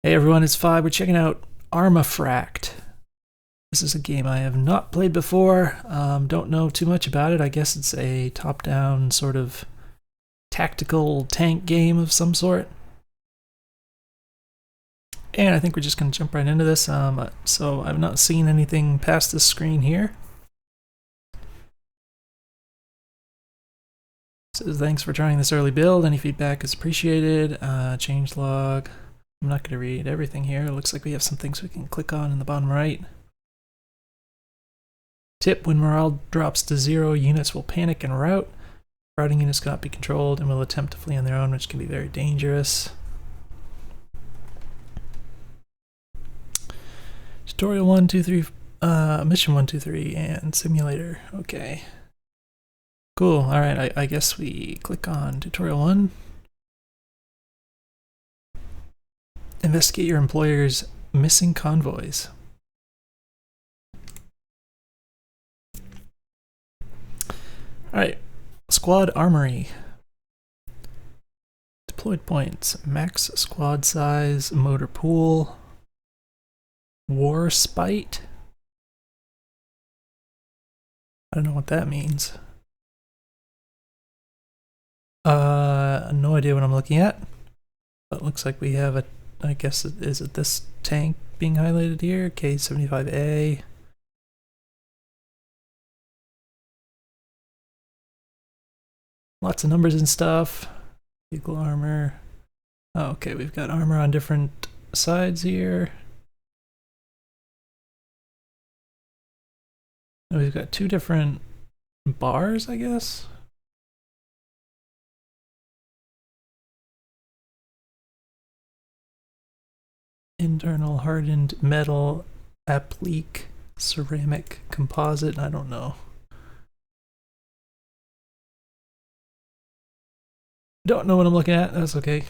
Hey everyone, it's Five. We're checking out Armaphract. This is a game I have not played before. Don't know too much about it. I guess it's a top-down sort of tactical tank game of some sort. And I think we're just going to jump right into this. So I've not seen anything past this screen here. It says thanks for trying this early build. Any feedback is appreciated. Changelog. I'm not going to read everything here. It looks like we have some things we can click on in the bottom right. Tip: when morale drops to 0, units will panic and rout. Routing units cannot be controlled and will attempt to flee on their own, which can be very dangerous. Tutorial 1, 2, 3, mission 1, 2, 3, and simulator. Okay. Cool. Alright, I guess we click on tutorial 1. Investigate your employer's missing convoys. Alright, squad armory. Deployed points, max squad size, motor pool, war spite. I don't know what that means. No idea what I'm looking at. But it looks like we have a, I guess, is it this tank being highlighted here? K75A. Lots of numbers and stuff. Vehicle armor. Oh, okay, we've got armor on different sides here. And we've got two different bars, I guess. Internal hardened metal, applique, ceramic, composite, I don't know. Don't know what I'm looking at, that's okay.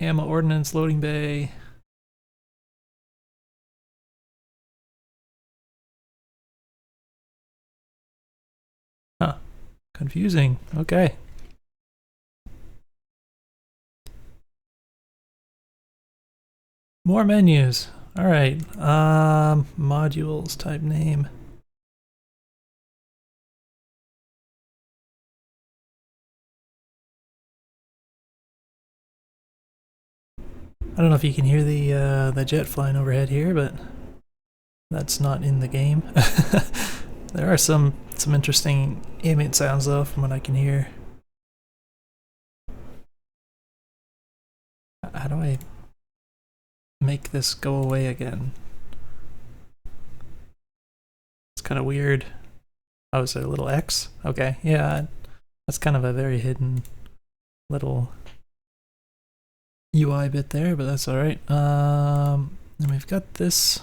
Ammo ordnance, loading bay. Huh, confusing, okay. More menus. Alright, modules, type name. I don't know if you can hear the jet flying overhead here, but that's not in the game. There are some interesting ambient sounds though, from what I can hear. How do I make this go away again? It's kind of weird. Oh, is there a little X? Okay, yeah, that's kind of a very hidden little UI bit there, but that's alright. And we've got this.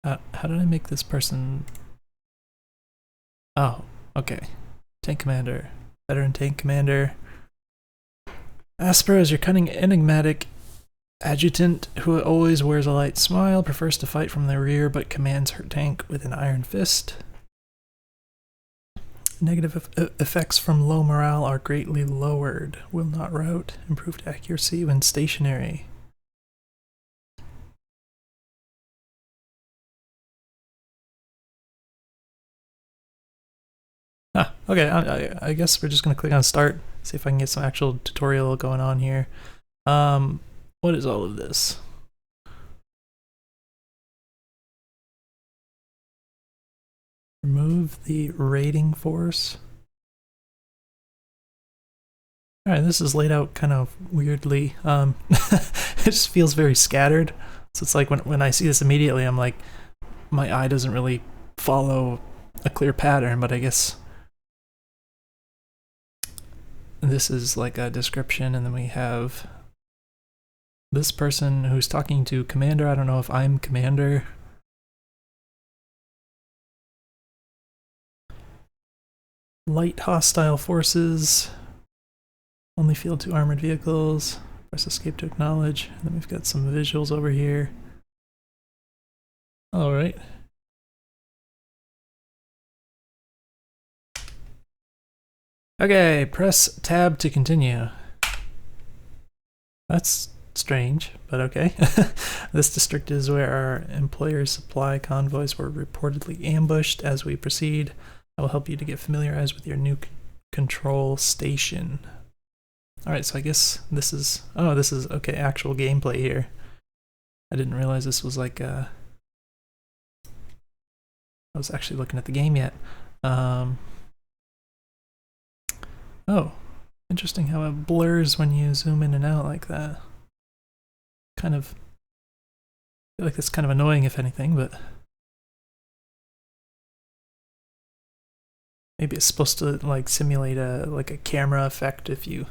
How did I make this person? Oh, okay. Tank commander. Veteran tank commander. Asper is your cunning, enigmatic adjutant who always wears a light smile, prefers to fight from the rear, but commands her tank with an iron fist. Negative effects from low morale are greatly lowered. Will not rout. Improved accuracy when stationary. Ah, okay, I guess we're just going to click on start, see if I can get some actual tutorial going on here. What is all of this? Remove the raiding force. Alright, this is laid out kind of weirdly. It just feels very scattered. So it's like when I see this immediately, I'm like, my eye doesn't really follow a clear pattern, but I guess this is like a description, and then we have this person who's talking to Commander. I don't know if I'm Commander. Light hostile forces. Only field to armored vehicles. Press escape to acknowledge. And then we've got some visuals over here. Alright. Okay, press tab to continue. That's strange, but okay. This district is where our employer's supply convoys were reportedly ambushed. As we proceed, I will help you to get familiarized with your new control station. Alright, so I guess this is... Oh, this is, okay, actual gameplay here. I didn't realize this was like I was actually looking at the game yet. Oh, interesting how it blurs when you zoom in and out like that. Kind of... I feel like that's kind of annoying if anything, but... Maybe it's supposed to like simulate a camera effect. If you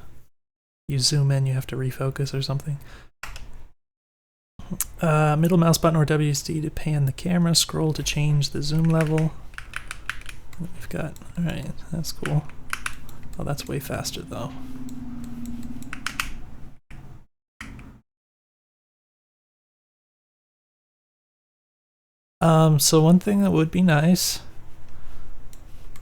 zoom in, you have to refocus or something. Middle mouse button or WSD to pan the camera. Scroll to change the zoom level. We've got, all right, that's cool. Oh, that's way faster though. So one thing that would be nice.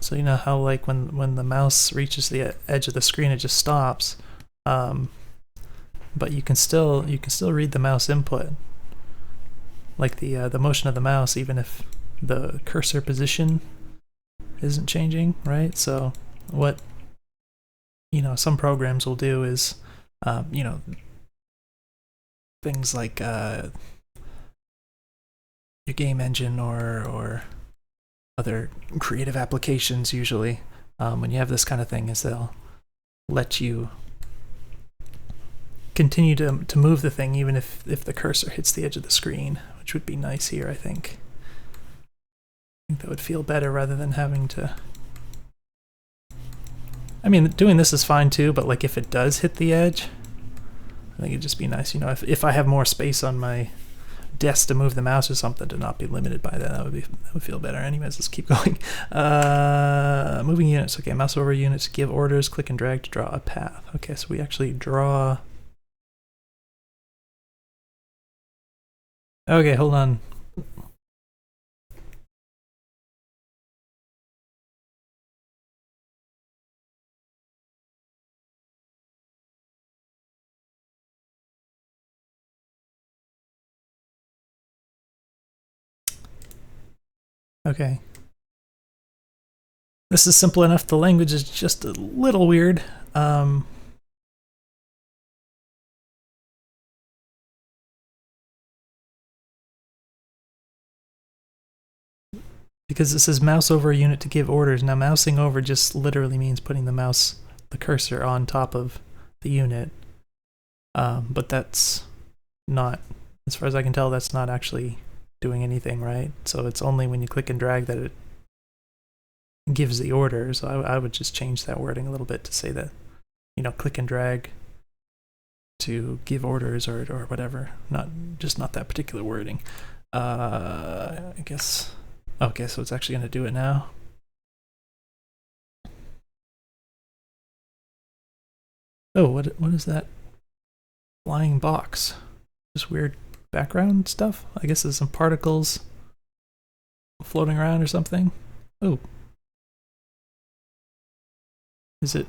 So you know how like when the mouse reaches the edge of the screen, it just stops. But you can still read the mouse input, like the motion of the mouse, even if the cursor position isn't changing, right? So what some programs will do is things like your game engine or other creative applications usually, when you have this kind of thing, is they'll let you continue to move the thing even if the cursor hits the edge of the screen, which would be nice here, I think. I think that would feel better rather than having to... I mean, doing this is fine too, but like if it does hit the edge, I think it'd just be nice, if I have more space on my desk to move the mouse or something, to not be limited by that. That would feel better. Anyways, let's keep going. Moving units. Okay, mouse over units, give orders, click and drag to draw a path. Okay, so we actually draw... Okay, hold on. Okay. This is simple enough. The language is just a little weird. Because it says mouse over a unit to give orders. Now mousing over just literally means putting the cursor on top of the unit. But that's not, as far as I can tell, that's not actually doing anything, right? So it's only when you click and drag that it gives the order. So I would just change that wording a little bit to say that, click and drag to give orders or whatever. Not that particular wording. I guess. Okay, so it's actually going to do it now. Oh, what is that flying box? Just weird background stuff? I guess there's some particles floating around or something. Oh. Is it?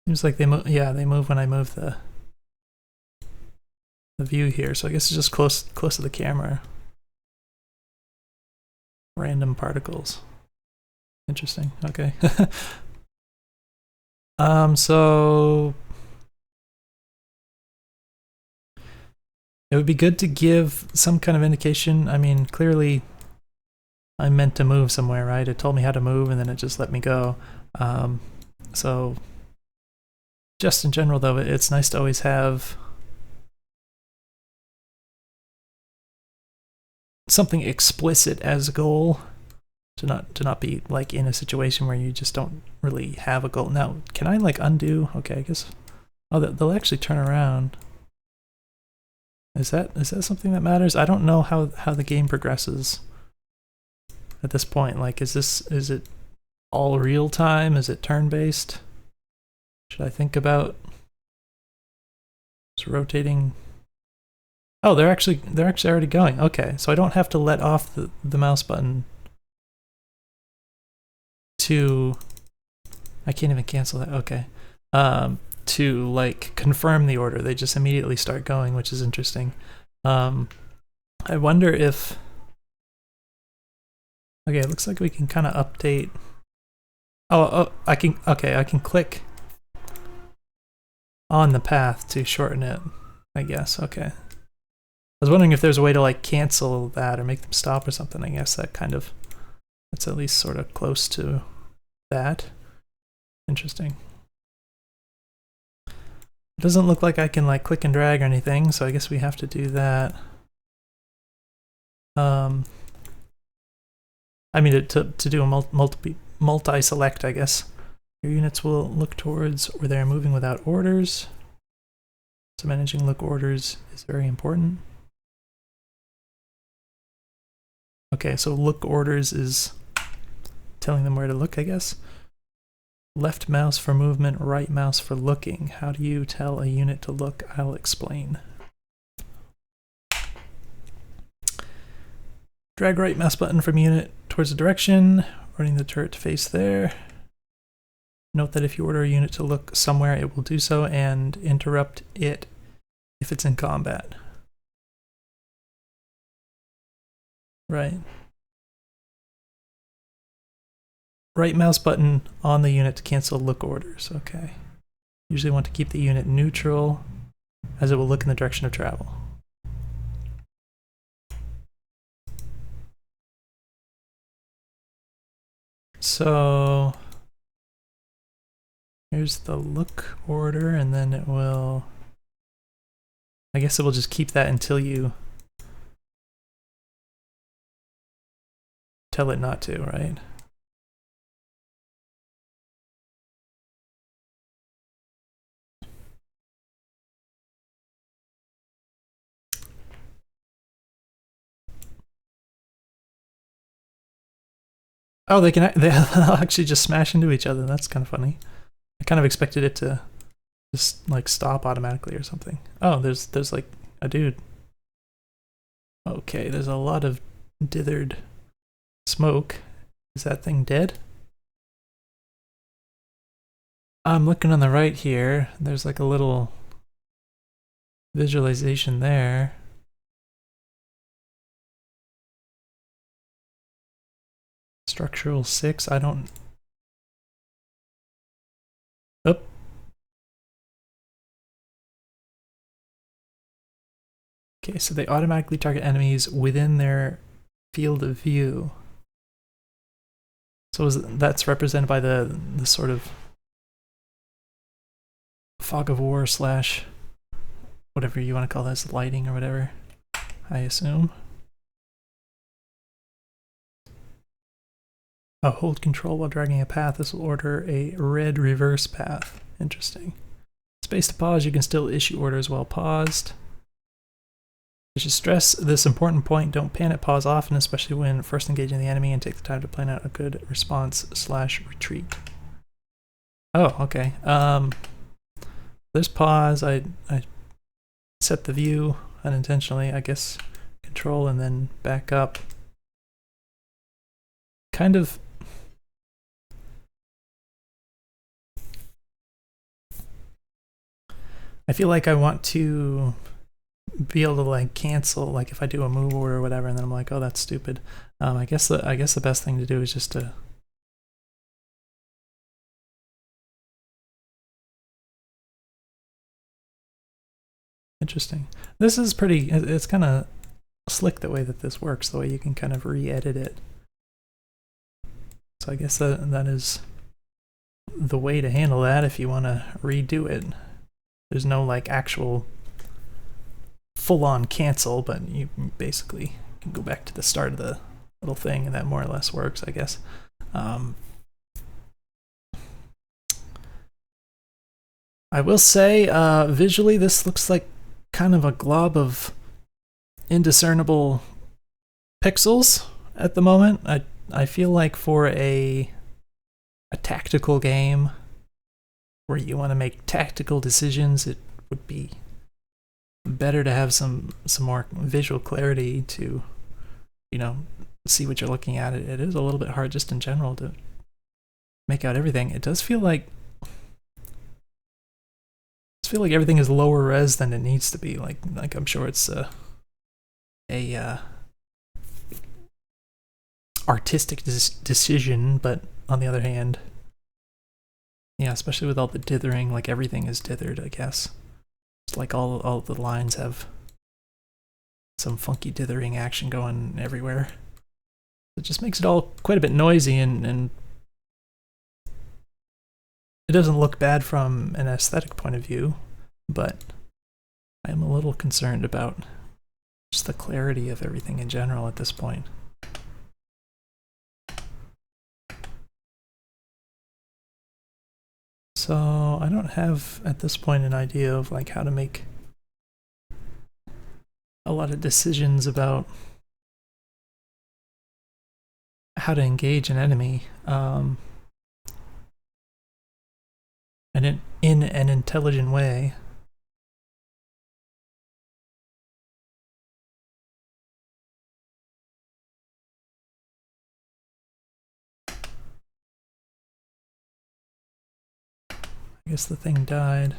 Seems like they move. Yeah, they move when I move the view here. So I guess it's just close to the camera. Random particles. Interesting. Okay. So it would be good to give some kind of indication. I mean, clearly I'm meant to move somewhere, right? It told me how to move and then it just let me go. So just in general though, it's nice to always have something explicit as a goal, to not be like in a situation where you just don't really have a goal. Now, can I like undo? Okay, I guess. Oh, they'll actually turn around. Is that something that matters? I don't know how the game progresses at this point. Like, is it all real time? Is it turn based? Should I think about just rotating? Oh, they're actually already going. Okay, so I don't have to let off the mouse button to I can't even cancel that. Okay. To like confirm the order, they just immediately start going, which is interesting. I wonder if. Okay, it looks like we can kind of update. Oh, I can. Okay, I can click on the path to shorten it, I guess. Okay. I was wondering if there's a way to like cancel that or make them stop or something. I guess that's at least sort of close to that. Interesting. It doesn't look like I can like click and drag or anything, so I guess we have to do that. I mean, to do a multi-select, I guess. Your units will look towards where they are moving without orders. So managing look orders is very important. Okay, so look orders is telling them where to look, I guess. Left mouse for movement, right mouse for looking. How do you tell a unit to look? I'll explain. Drag right mouse button from unit towards the direction, ordering the turret to face there. Note that if you order a unit to look somewhere, it will do so, and interrupt it if it's in combat. Right. Right mouse button on the unit to cancel look orders. Okay. Usually want to keep the unit neutral, as it will look in the direction of travel. So here's the look order, and then it will, I guess it will just keep that until you tell it not to, right? Oh, they'll actually just smash into each other. That's kind of funny. I kind of expected it to just like stop automatically or something. Oh, there's like a dude. Okay, there's a lot of dithered smoke. Is that thing dead? I'm looking on the right here. There's like a little visualization there. Structural 6, I don't... Oh. Okay, so they automatically target enemies within their field of view. So that's represented by the sort of fog of war slash whatever you want to call this, lighting or whatever, I assume. Oh, hold control while dragging a path. This will order a red reverse path. Interesting. Space to pause. You can still issue orders while paused. I should stress this important point. Don't panic pause often, especially when first engaging the enemy, and take the time to plan out a good response slash retreat. Oh, okay. There's pause. I set the view unintentionally, I guess. Control and then back up. Kind of... I feel like I want to be able to like cancel, like if I do a move order or whatever, and then I'm like, oh, that's stupid. I guess the best thing to do is just to interesting. This is pretty. It's kind of slick the way that this works. The way you can kind of re-edit it. So I guess that is the way to handle that if you want to redo it. There's no like actual full-on cancel, but you basically can go back to the start of the little thing, and that more or less works, I guess. I will say, visually, this looks like kind of a glob of indiscernible pixels at the moment. I feel like for a tactical game where you want to make tactical decisions, it would be better to have some more visual clarity to, you know, see what you're looking at. It is a little bit hard just in general to make out everything. It does feel like everything is lower res than it needs to be. Like I'm sure it's a artistic decision, but on the other hand, yeah, especially with all the dithering, like everything is dithered, I guess. It's like all the lines have some funky dithering action going everywhere. It just makes it all quite a bit noisy, and it doesn't look bad from an aesthetic point of view, but I am a little concerned about just the clarity of everything in general at this point. So I don't have at this point an idea of like how to make a lot of decisions about how to engage an enemy and in an intelligent way. I guess the thing died.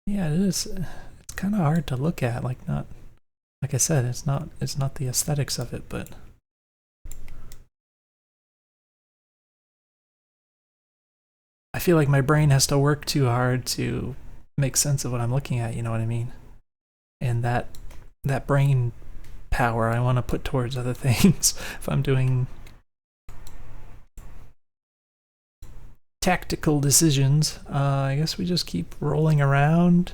Yeah, it is. It's kind of hard to look at. Like I said, it's not the aesthetics of it, but I feel like my brain has to work too hard to make sense of what I'm looking at. You know what I mean? And that brain power I want to put towards other things. If I'm doing tactical decisions, I guess we just keep rolling around.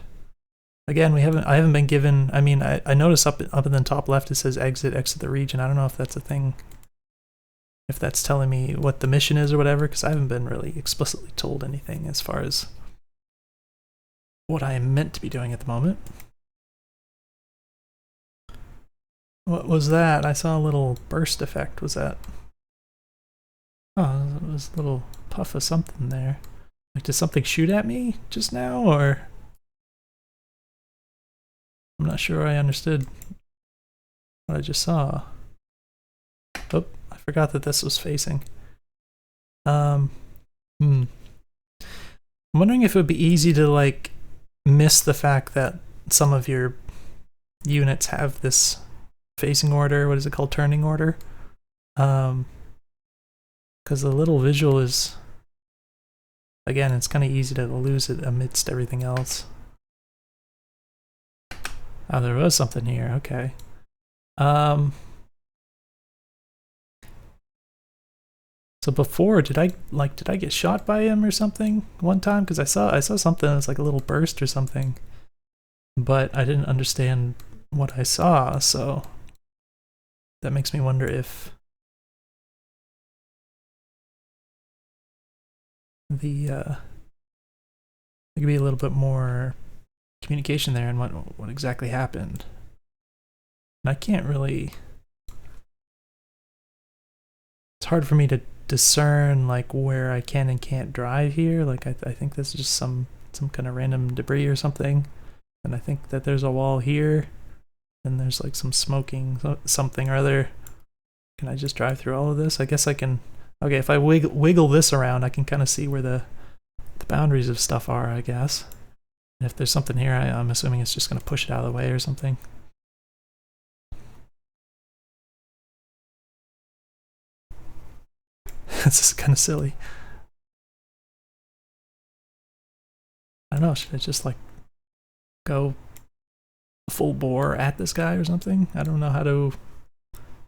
Again, I haven't been given. I mean, I notice up in the top left it says exit the region. I don't know if that's a thing, if that's telling me what the mission is or whatever, because I haven't been really explicitly told anything as far as what I am meant to be doing at the moment. What was that? I saw a little burst effect. Was that? Oh, it was a little puff of something there. Like, did something shoot at me just now, or? I'm not sure I understood what I just saw. Oh, I forgot that this was facing. I'm wondering if it would be easy to, like, miss the fact that some of your units have this facing order. What is it called? Turning order. Because the little visual is, again, it's kind of easy to lose it amidst everything else. Oh, there was something here. Okay. So before, did I get shot by him or something one time? Because I saw something that's like a little burst or something, but I didn't understand what I saw. So that makes me wonder if there could be a little bit more communication there and what exactly happened. And I can't really. It's hard for me to discern like where I can and can't drive here. Like I think this is just some kind of random debris or something. And I think that there's a wall here. And there's like some smoking something or other. Can I just drive through all of this? I guess I can. Okay, if I wiggle this around, I can kind of see where the boundaries of stuff are, I guess. And if there's something here, I'm assuming it's just going to push it out of the way or something. This is kind of silly. I don't know, should I just like go full bore at this guy or something? I don't know how to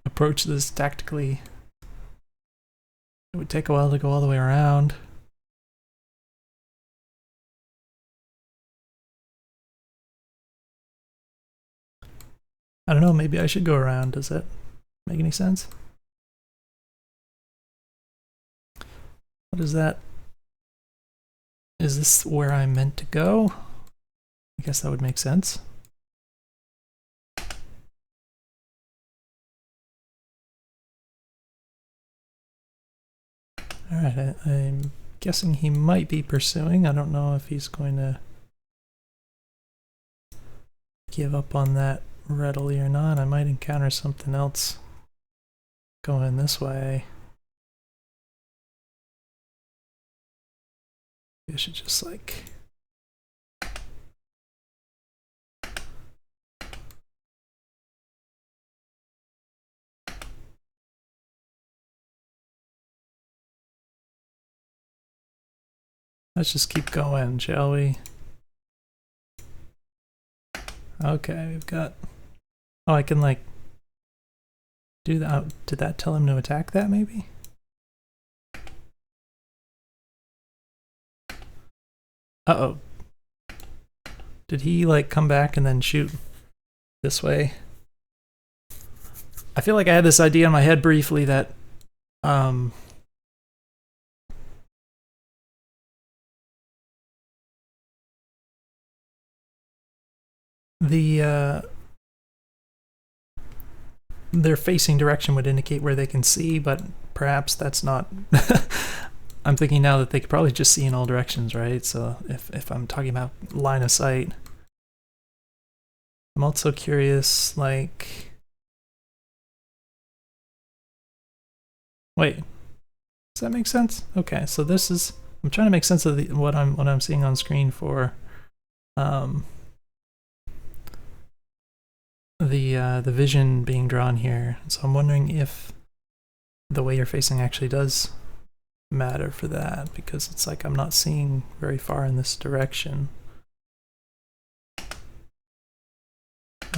approach this tactically. It would take a while to go all the way around. I don't know, maybe I should go around. Does that make any sense? What is that? Is this where I'm meant to go? I guess that would make sense. Alright, I'm guessing he might be pursuing. I don't know if he's going to give up on that readily or not. I might encounter something else going this way. I should just like... Let's just keep going, shall we? Okay, we've got... Oh, I can like... do that. Did that tell him to attack that, maybe? Uh-oh. Did he like come back and then shoot this way? I feel like I had this idea in my head briefly that their facing direction would indicate where they can see, but perhaps that's not... I'm thinking now that they could probably just see in all directions, right? So if I'm talking about line of sight. I'm also curious, like... Wait, does that make sense? Okay, so this is... I'm trying to make sense of what I'm seeing on screen for the vision being drawn here. So I'm wondering if the way you're facing actually does matter for that, because it's like I'm not seeing very far in this direction.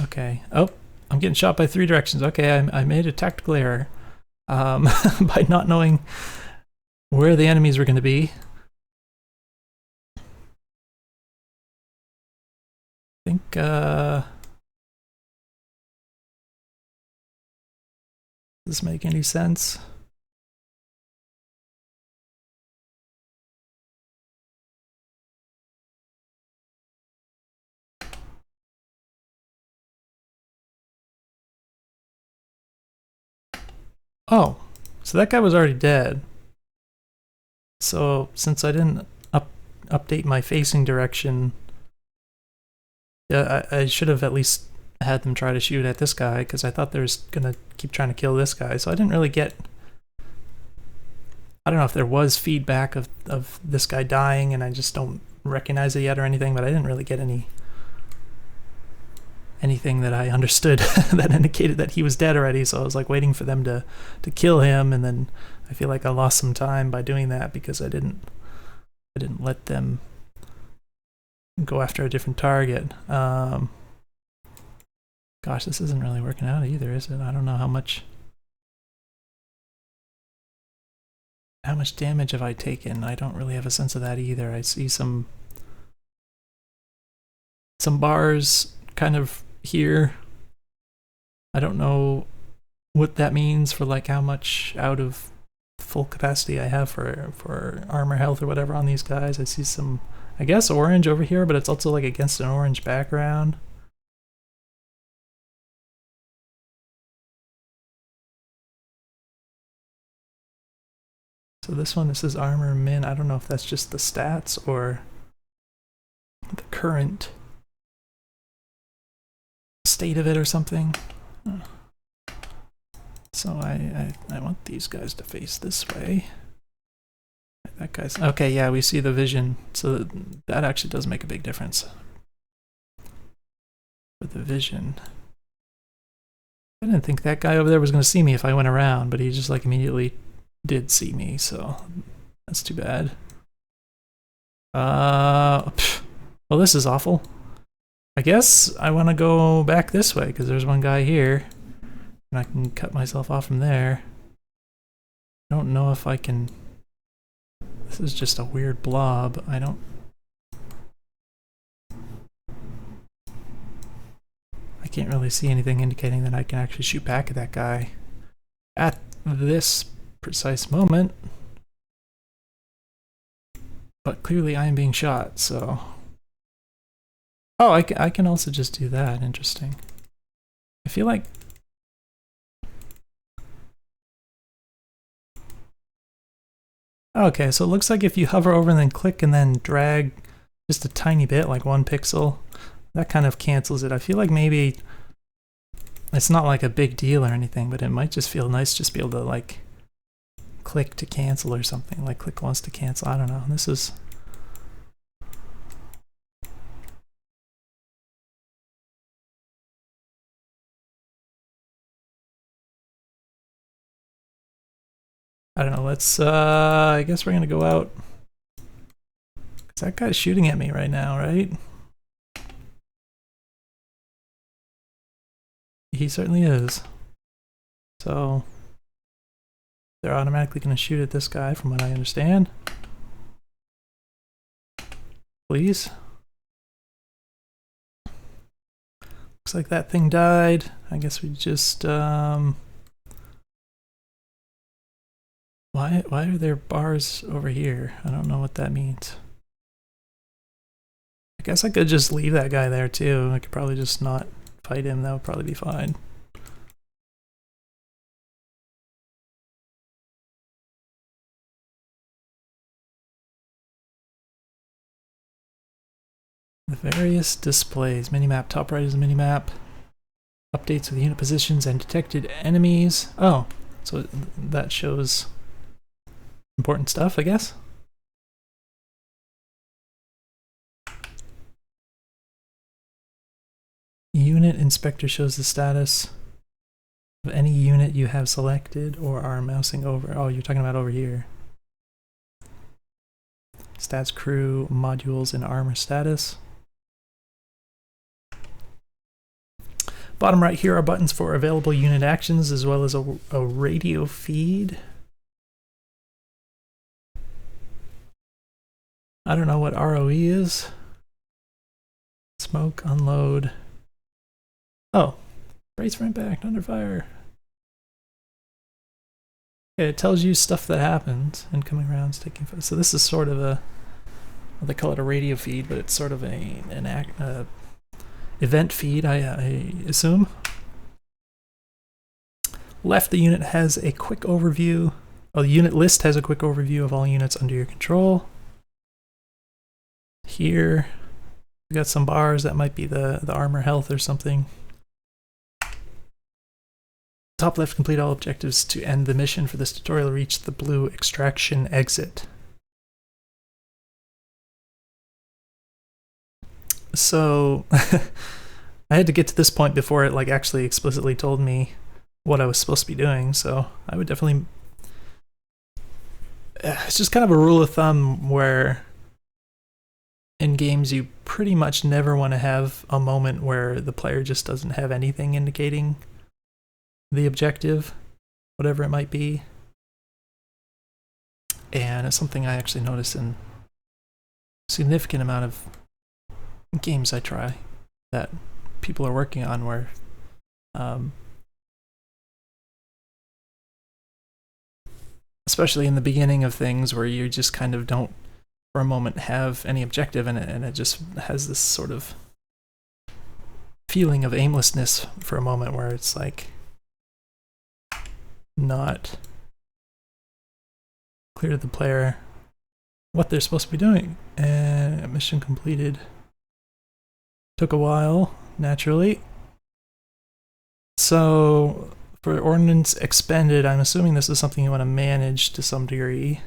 Okay. Oh, I'm getting shot by 3 directions. Okay, I made a tactical error by not knowing where the enemies were going to be. I think does this make any sense? Oh, so that guy was already dead. So since I didn't update my facing direction, I should have at least had them try to shoot at this guy, because I thought they was gonna keep trying to kill this guy. So I didn't really get... I don't know if there was feedback of this guy dying and I just don't recognize it yet or anything, but I didn't really get anything that I understood that indicated that he was dead already. So I was like waiting for them to kill him, and then I feel like I lost some time by doing that because I didn't let them go after a different target. Gosh, this isn't really working out either, is it? I don't know how much damage have I taken. I don't really have a sense of that either. I see some bars kind of here. I don't know what that means for like how much out of full capacity I have for armor health or whatever on these guys. I see some, I guess, orange over here, but it's also like against an orange background. So this one, this is armor min. I don't know if that's just the stats or the current state of it or something. So I want these guys to face this way. That guy's... Okay, yeah, we see the vision. So that actually does make a big difference. With the vision. I didn't think that guy over there was going to see me if I went around, but he just like immediately did see me, so that's too bad. Well, this is awful. I guess I want to go back this way because there's one guy here and I can cut myself off from there. I don't know if I can... This is just a weird blob. I can't really see anything indicating that I can actually shoot back at that guy at this precise moment. But clearly I am being shot, so... Oh, I can also just do that. Interesting. I feel like... Okay, so it looks like if you hover over and then click and then drag just a tiny bit, like 1 pixel, that kind of cancels it. I feel like maybe It's not like a big deal or anything, but it might just feel nice just to be able to like click to cancel or something, like click once to cancel. I don't know. This is I don't know. Let's I guess we're gonna go out. Cause that guy's shooting at me right now, right? He certainly is. So they're automatically gonna shoot at this guy from what I understand. Please. Looks like that thing died. I guess we just why are there bars over here? I don't know what that means. I guess I could just leave that guy there too. I could probably just not fight him. That would probably be fine. The various displays. Minimap. Top right is a minimap. Updates with unit positions and detected enemies. Oh, so that shows important stuff, I guess. Unit inspector shows the status of any unit you have selected or are mousing over. Oh, you're talking about over here. Stats, crew, modules, and armor status. Bottom right here are buttons for available unit actions as well as a radio feed. I don't know what ROE is. Smoke, unload. Oh, brace for impact, under fire. Okay, it tells you stuff that happens. Incoming rounds, taking fire. So this is sort of a, well, they call it a radio feed, but it's sort of an event feed, I assume. Left, the unit has a quick overview. Oh, the unit list has a quick overview of all units under your control. Here, we got some bars. That might be the armor health or something. Top left, complete all objectives to end the mission for this tutorial. Reach the blue extraction exit. So I had to get to this point before it like actually explicitly told me what I was supposed to be doing. So I would definitely, it's just kind of a rule of thumb where in games you pretty much never want to have a moment where the player just doesn't have anything indicating the objective, whatever it might be. And it's something I actually notice in a significant amount of games I try that people are working on, where especially in the beginning of things where you just kind of don't for a moment have any objective in it, and it just has this sort of feeling of aimlessness for a moment where it's like not clear to the player what they're supposed to be doing. And mission completed. Took a while, naturally. So for ordnance expended, I'm assuming this is something you want to manage to some degree.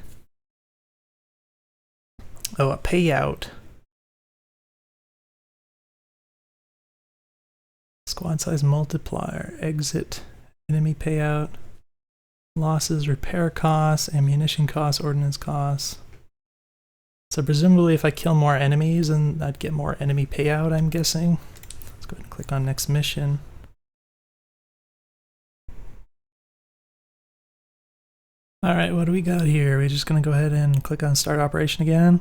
Oh, a payout. Squad size multiplier, exit, enemy payout, losses, repair costs, ammunition costs, ordnance costs. So presumably if I kill more enemies, then I'd get more enemy payout, I'm guessing. Let's go ahead and click on next mission. Alright, what do we got here? We're just gonna go ahead and click on start operation again.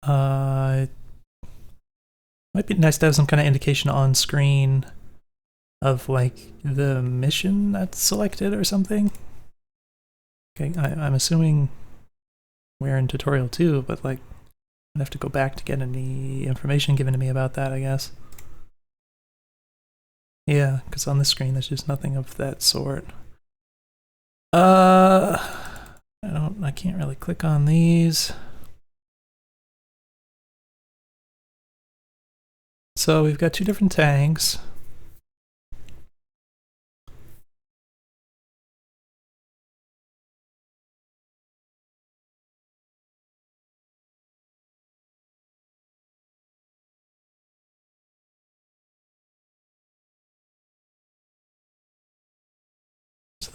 It might be nice to have some kind of indication on screen of like the mission that's selected or something. Okay, I'm assuming we're in tutorial 2, but like I'd have to go back to get any information given to me about that, I guess. Yeah, because on the screen there's just nothing of that sort. I can't really click on these. So we've got two different tanks.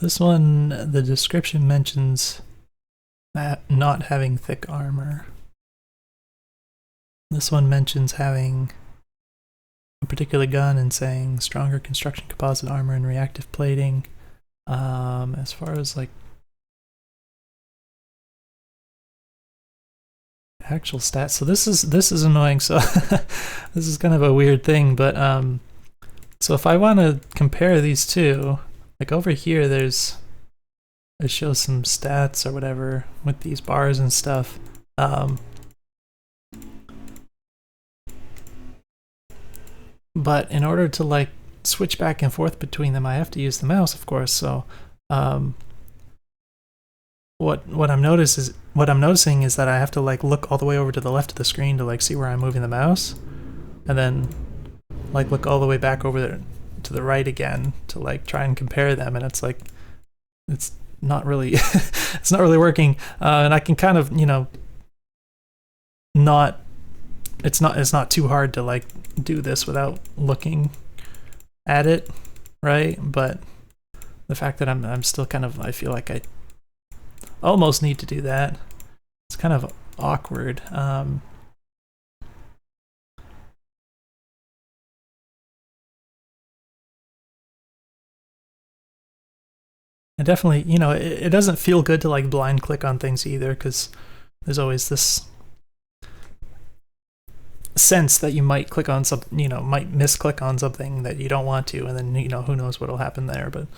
This one, the description mentions that not having thick armor. This one mentions having a particular gun and saying stronger construction composite armor and reactive plating. As far as like actual stats, so this is annoying. So this is kind of a weird thing, but so if I want to compare these two, like over here, it shows some stats or whatever with these bars and stuff. But in order to like switch back and forth between them, I have to use the mouse, of course. So what I'm noticing is that I have to like look all the way over to the left of the screen to like see where I'm moving the mouse, and then like look all the way back over there to the right again to like try and compare them, and it's like it's not really it's not really working. And I can kind of, you know, it's not too hard to like do this without looking at it, right? But the fact that I'm still kind of, I feel like I almost need to do that. It's kind of awkward. I definitely, you know, it doesn't feel good to like blind click on things either, because there's always this sense that you might click on something, you know, might misclick on something that you don't want to, and then, you know, who knows what'll happen there. But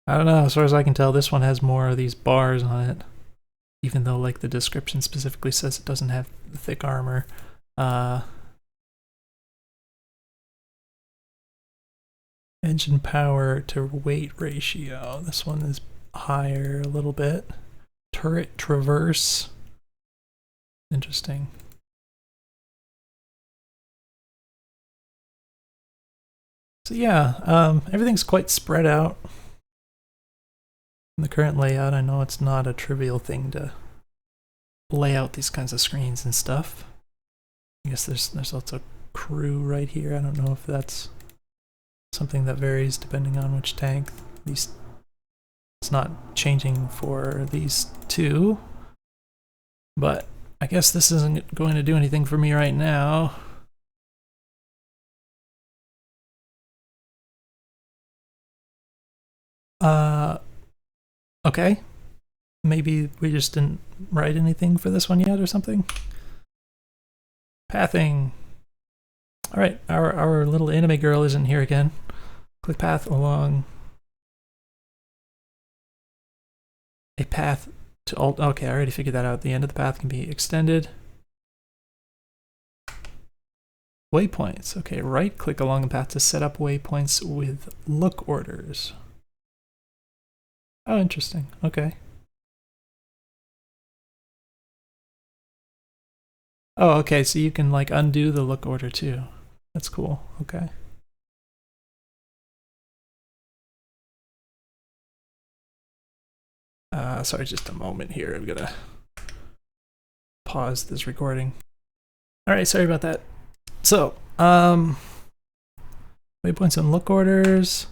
I don't know, as far as I can tell, this one has more of these bars on it, even though like the description specifically says it doesn't have thick armor. Engine power to weight ratio. This one is higher a little bit. Turret traverse. Interesting. So yeah, everything's quite spread out in the current layout. I know it's not a trivial thing to lay out these kinds of screens and stuff. I guess there's lots of crew right here. I don't know if that's something that varies depending on which tank. It's not changing for these two, but I guess this isn't going to do anything for me right now. Okay. Maybe we just didn't write anything for this one yet or something. Pathing. All right, our little anime girl isn't here again. Click path along a path to alt. Okay, I already figured that out. The end of the path can be extended. Waypoints. Okay, right click along the path to set up waypoints with look orders. Oh, interesting. Okay. Oh, okay, so you can like undo the look order too. That's cool. Okay. Sorry, just a moment here. I'm gonna pause this recording. All right, sorry about that. So, waypoints and look orders.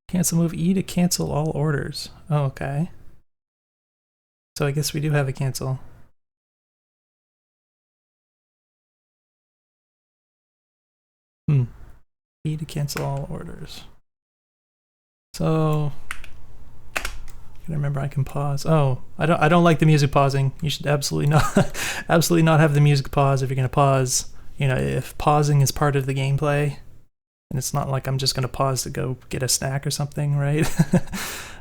Cancel move E to cancel all orders. Oh, okay. So I guess we do have a cancel. E to cancel all orders. So I remember I can pause. Oh, I don't like the music pausing. You should absolutely not have the music pause if you're gonna pause. You know, if pausing is part of the gameplay, and it's not like I'm just gonna pause to go get a snack or something, right?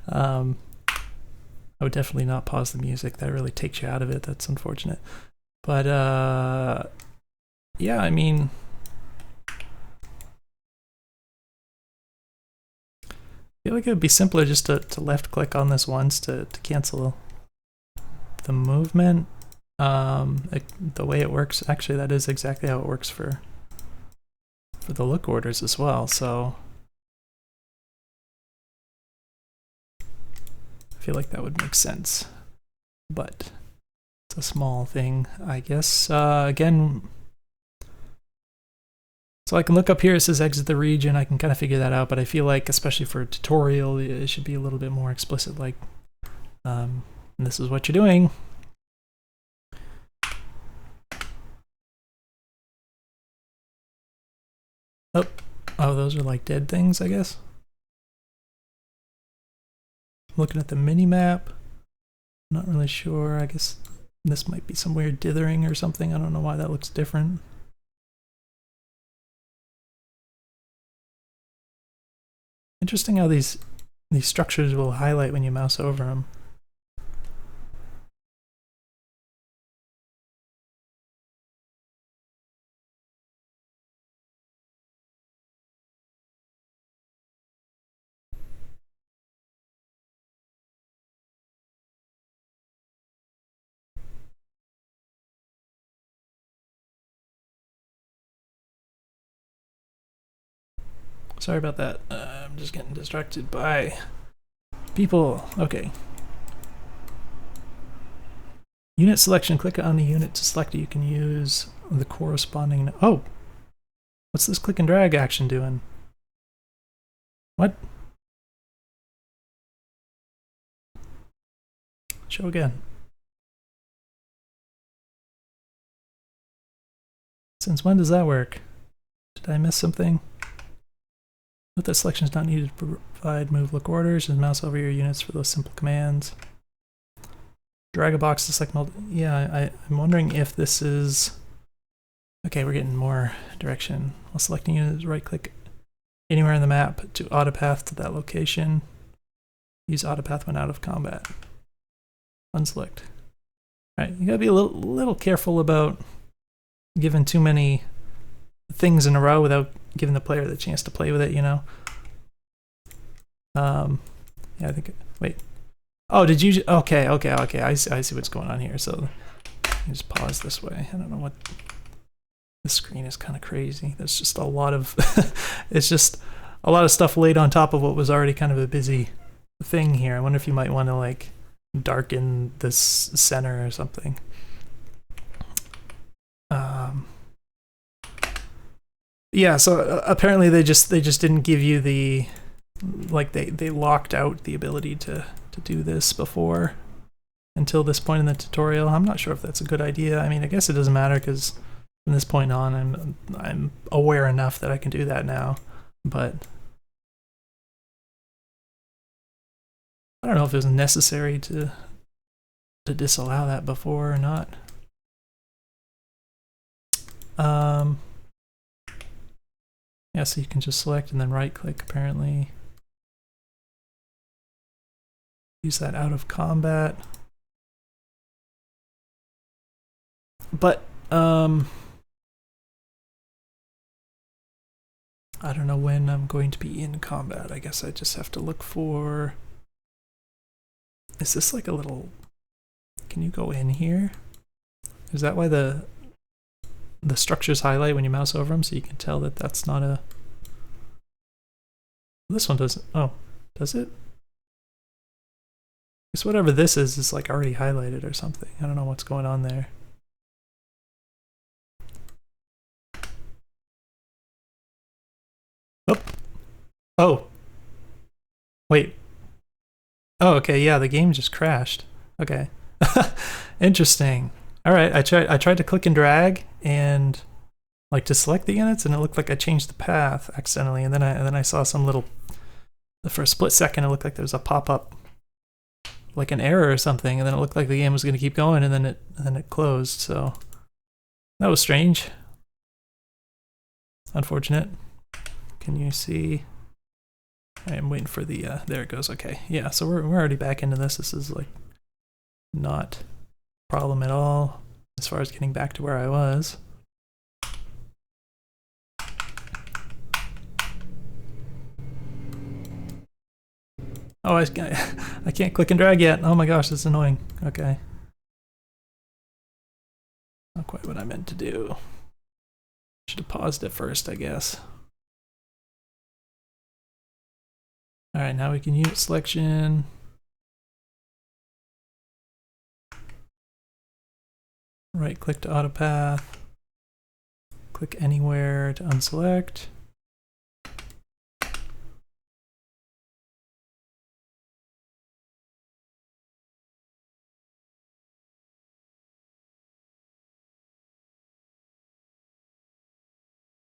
I would definitely not pause the music. That really takes you out of it. That's unfortunate. But yeah, I mean, I feel like it would be simpler just to left click on this once to cancel the movement. The way it works, actually that is exactly how it works for the look orders as well, so I feel like that would make sense, but It's a small thing, I guess. Again, so I can look up here, it says exit the region. I can kind of figure that out, but I feel like, especially for a tutorial, it should be a little bit more explicit, like, this is what you're doing. Oh, those are like dead things, I guess. Looking at the mini map, not really sure. I guess this might be some weird dithering or something. I don't know why that looks different. Interesting how these structures will highlight when you mouse over them. Sorry about that. I'm just getting distracted by people. Okay. Unit selection. Click on the unit to select it. You can use the corresponding... Oh! What's this click and drag action doing? What? Show again. Since when does that work? Did I miss something? Note that selection is not needed to provide move look orders. Just mouse over your units for those simple commands. Drag a box to select multiple. Yeah, I'm wondering if this is... Okay, we're getting more direction. While selecting units, right click anywhere on the map to autopath to that location. Use autopath when out of combat. Unselect. Alright, you gotta be a little careful about giving too many things in a row without giving the player the chance to play with it, you know? Yeah, I think... Wait. Oh, did you... Okay. I see what's going on here. So, just pause this way. I don't know what... This screen is kind of crazy. There's just a lot of... It's just a lot of stuff laid on top of what was already kind of a busy thing here. I wonder if you might want to, like, darken this center or something. Yeah, so apparently they just didn't give you the... Like, they locked out the ability to do this before until this point in the tutorial. I'm not sure if that's a good idea. I mean, I guess it doesn't matter because from this point on I'm aware enough that I can do that now, but I don't know if it was necessary to disallow that before or not. Yeah, so you can just select and then right click apparently. Use that out of combat. But I don't know when I'm going to be in combat. I guess I just have to look for... Is this like a little... Can you go in here? Is that why the structures highlight when you mouse over them, so you can tell that that's not a... This one doesn't... Oh, does it? Guess whatever this is like already highlighted or something. I don't know what's going on there. Oh. Oh. Wait. Oh, okay, yeah, the game just crashed. Okay. Interesting. All right, I tried to click and drag and like to select the units, and it looked like I changed the path accidentally, and then I saw some little... For a split second, it looked like there was a pop-up, like an error or something, and then it looked like the game was going to keep going, and then it closed. So that was strange. Unfortunate. Can you see? I am waiting for the there it goes. Okay, yeah. So we're already back into this. This is like not a problem at all as far as getting back to where I was. Oh, I can't click and drag yet. Oh my gosh, that's annoying. Okay. Not quite what I meant to do. Should have paused it first, I guess. All right, now we can unit selection. Right click to autopath. Click anywhere to unselect.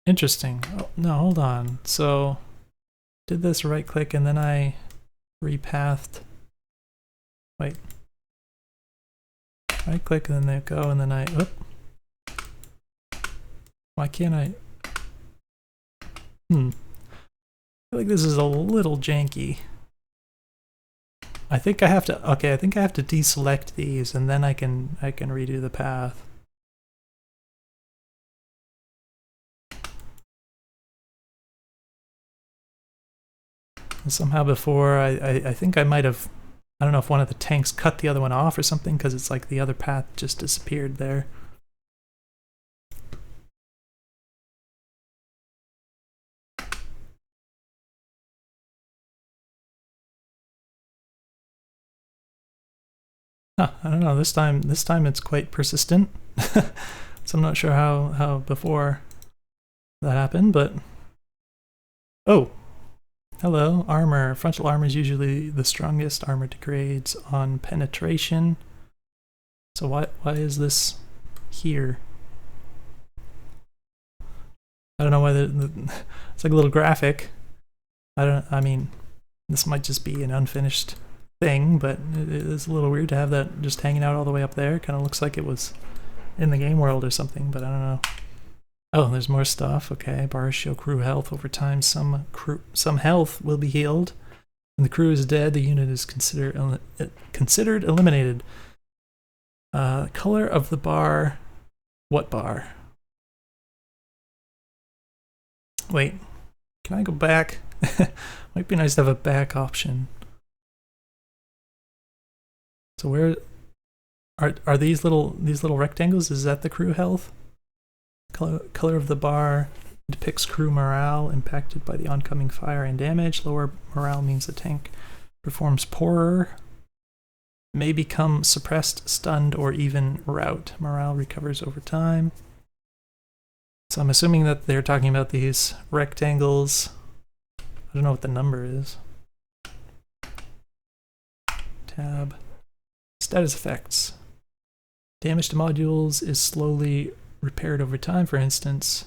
Interesting. Oh, no, hold on. So did this right click and then I repathed. Wait. Right click and then they go and then I, oop. Why can't I? I feel like this is a little janky. I think I have to, okay, I think I have to deselect these and then I can redo the path. And somehow before, I think I might have, I don't know if one of the tanks cut the other one off or something, because it's like the other path just disappeared there. Huh, I don't know, this time it's quite persistent. So I'm not sure how before that happened, but... Oh! Hello, armor. Frontal armor is usually the strongest. Armor degrades on penetration. So why is this here? I don't know why it's like a little graphic. I mean, this might just be an unfinished thing, but it is a little weird to have that just hanging out all the way up there. Kind of looks like it was in the game world or something, but I don't know. Oh, there's more stuff. Okay, bars show crew health over time. Some health will be healed. When the crew is dead, the unit is considered eliminated. Color of the bar. What bar? Wait, can I go back? Might be nice to have a back option. So where are these little rectangles? Is that the crew health? Color of the bar depicts crew morale impacted by the oncoming fire and damage. Lower morale means the tank performs poorer, may become suppressed, stunned, or even rout. Morale recovers over time. So I'm assuming that they're talking about these rectangles. I don't know what the number is. Tab. Status effects. Damage to modules is slowly repaired over time. For instance,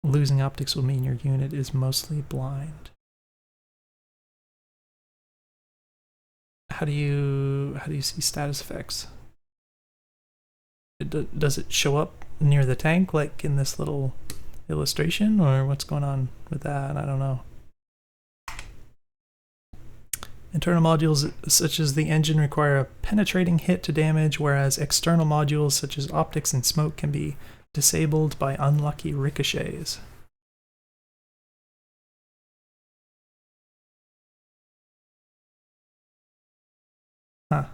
losing optics will mean your unit is mostly blind. How do you see status effects? Does it show up near the tank like in this little illustration, or what's going on with that? I don't know. Internal modules such as the engine require a penetrating hit to damage, whereas external modules such as optics and smoke can be disabled by unlucky ricochets. Huh.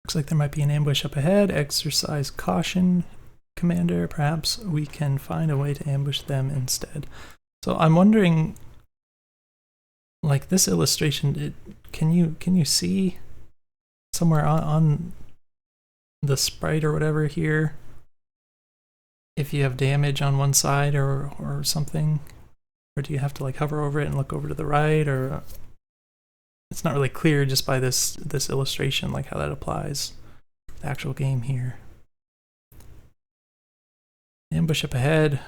Looks like there might be an ambush up ahead. Exercise caution, Commander. Perhaps we can find a way to ambush them instead. So I'm wondering, like this illustration, can you see somewhere on the sprite or whatever here if you have damage on one side or something? Or do you have to like hover over it and look over to the right? Or it's not really clear just by this illustration like how that applies to the actual game here. Ambush up ahead.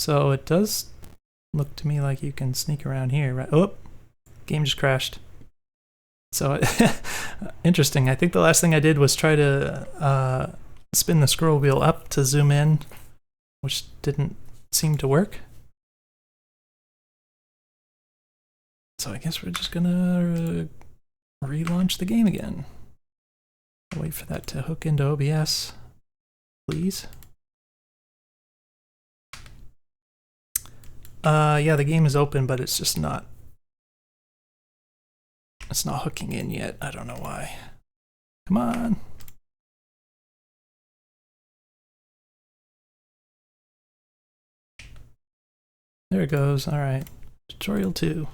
So it does look to me like you can sneak around here, right? Oh, game just crashed. So interesting. I think the last thing I did was try to spin the scroll wheel up to zoom in, which didn't seem to work. So I guess we're just gonna relaunch the game again. I'll wait for that to hook into OBS, please. Yeah, the game is open, but it's just not. It's not hooking in yet. I don't know why. Come on. There it goes. All right. Tutorial 2.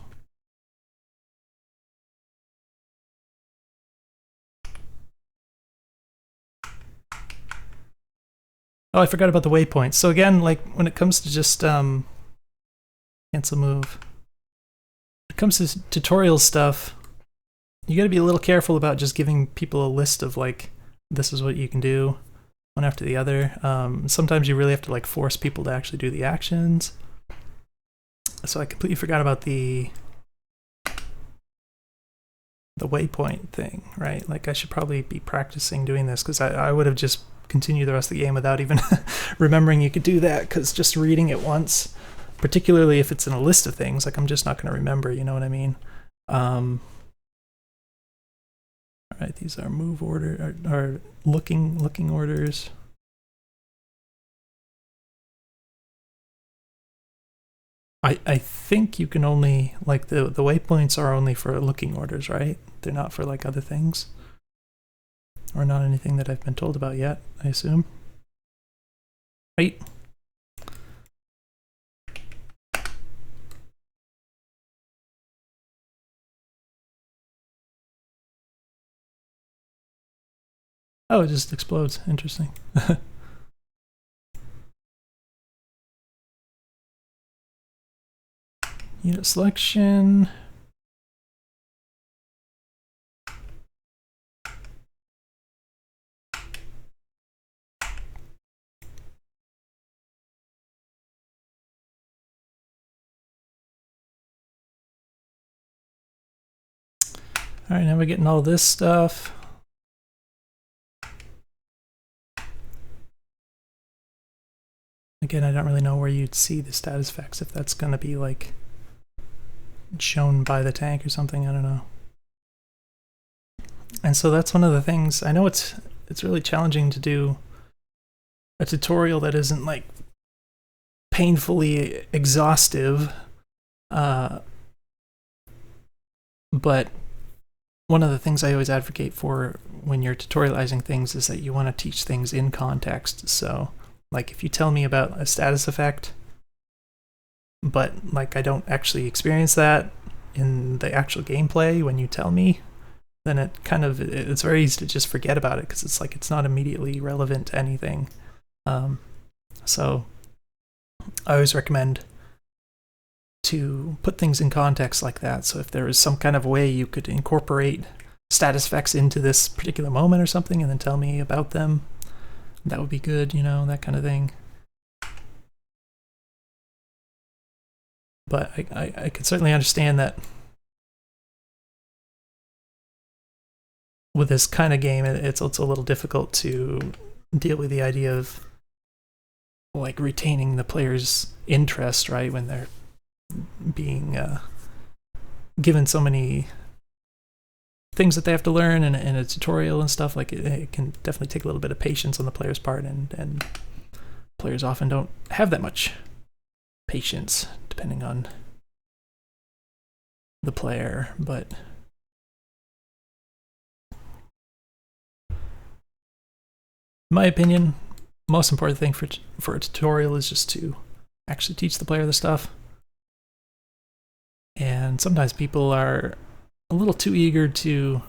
Oh, I forgot about the waypoints. So again, like when it comes to just cancel move, when it comes to tutorial stuff, you got to be a little careful about just giving people a list of like, this is what you can do, one after the other. Sometimes you really have to like force people to actually do the actions. So I completely forgot about the waypoint thing, right? Like I should probably be practicing doing this, because I would have just continued the rest of the game without even remembering you could do that, because just reading it once, particularly if it's in a list of things, like I'm just not going to remember, you know what I mean? All right, these are move order, or looking orders. I think you can only, like the waypoints are only for looking orders, right? They're not for like other things. Or not anything that I've been told about yet, I assume. Right? Oh, it just explodes. Interesting. Unit selection. All right, now we're getting all this stuff. Again, I don't really know where you'd see the status effects, if that's going to be like shown by the tank or something, I don't know. And so that's one of the things, I know it's really challenging to do a tutorial that isn't like painfully exhaustive, but one of the things I always advocate for when you're tutorializing things is that you want to teach things in context. So like if you tell me about a status effect, but like I don't actually experience that in the actual gameplay when you tell me, then it's very easy to just forget about it, because it's like it's not immediately relevant to anything. So I always recommend to put things in context like that. So if there is some kind of way you could incorporate status effects into this particular moment or something and then tell me about them, that would be good, you know, that kind of thing. But I could certainly understand that with this kind of game, it's a little difficult to deal with the idea of like retaining the player's interest, right, when they're being given so many things that they have to learn in a tutorial and stuff. Like it can definitely take a little bit of patience on the player's part, and players often don't have that much patience, depending on the player. But in my opinion, most important thing for a tutorial is just to actually teach the player the stuff. And sometimes people are a little too eager to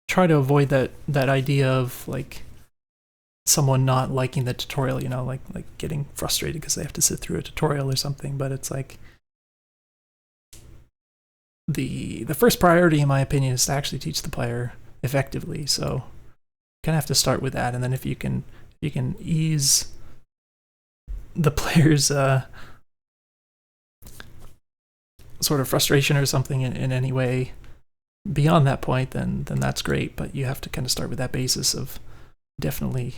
try to avoid that idea of like someone not liking the tutorial, you know, like getting frustrated because they have to sit through a tutorial or something. But it's like the first priority, in my opinion, is to actually teach the player effectively. So you kind of have to start with that, and then if you can ease the player's sort of frustration or something in any way beyond that point, then that's great. But you have to kind of start with that basis of definitely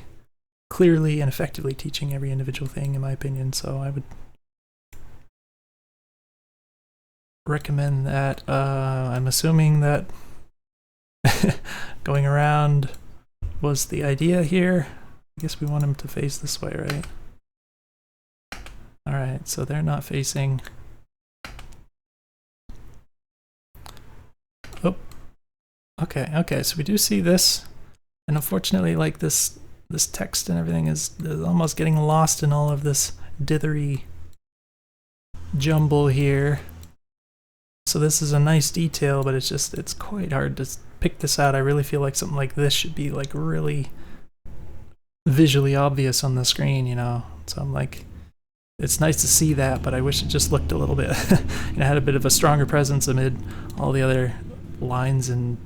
clearly and effectively teaching every individual thing, in my opinion. So I would recommend that. I'm assuming that going around was the idea here. I guess we want him to face this way, right? All right, so they're not facing. Oh, okay, so we do see this, and unfortunately, like this text and everything is almost getting lost in all of this dithery jumble here. So this is a nice detail, but it's quite hard to pick this out. I really feel like something like this should be like really visually obvious on the screen, you know. So I'm like, it's nice to see that, but I wish it just looked a little bit, you know, had a bit of a stronger presence amid all the other lines and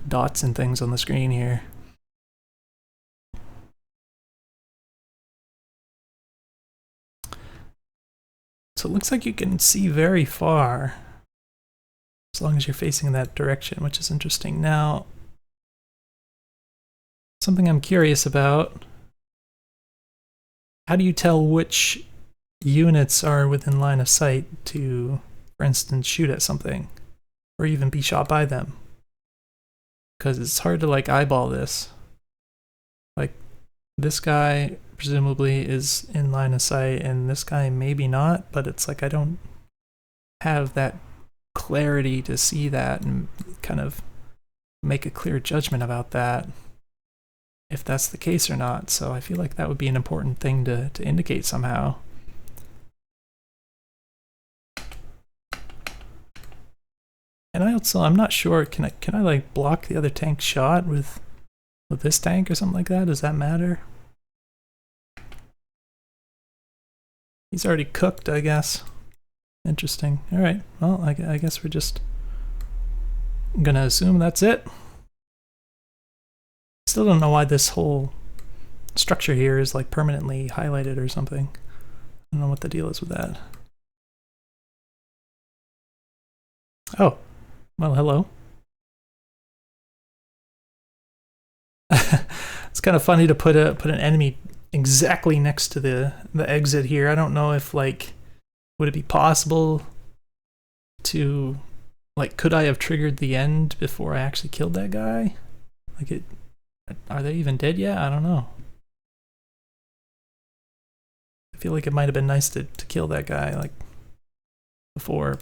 dots and things on the screen here. So it looks like you can see very far as long as you're facing that direction, which is interesting. Now, something I'm curious about, how do you tell which units are within line of sight to, for instance, shoot at something or even be shot by them? Because it's hard to like eyeball this. Like, this guy presumably is in line of sight and this guy maybe not, but it's like I don't have that clarity to see that and kind of make a clear judgment about that, if that's the case or not. So I feel like that would be an important thing to indicate somehow. And I'm not sure, can I like block the other tank's shot with this tank or something like that? Does that matter? He's already cooked, I guess. Interesting. All right, well, I guess we're just gonna assume that's it. Still don't know why this whole structure here is like permanently highlighted or something. I don't know what the deal is with that. Oh, well, hello. It's kind of funny to put an enemy exactly next to the exit here. I don't know if like, would it be possible to, like, could I have triggered the end before I actually killed that guy? Like, are they even dead yet? I don't know. I feel like it might have been nice to kill that guy like before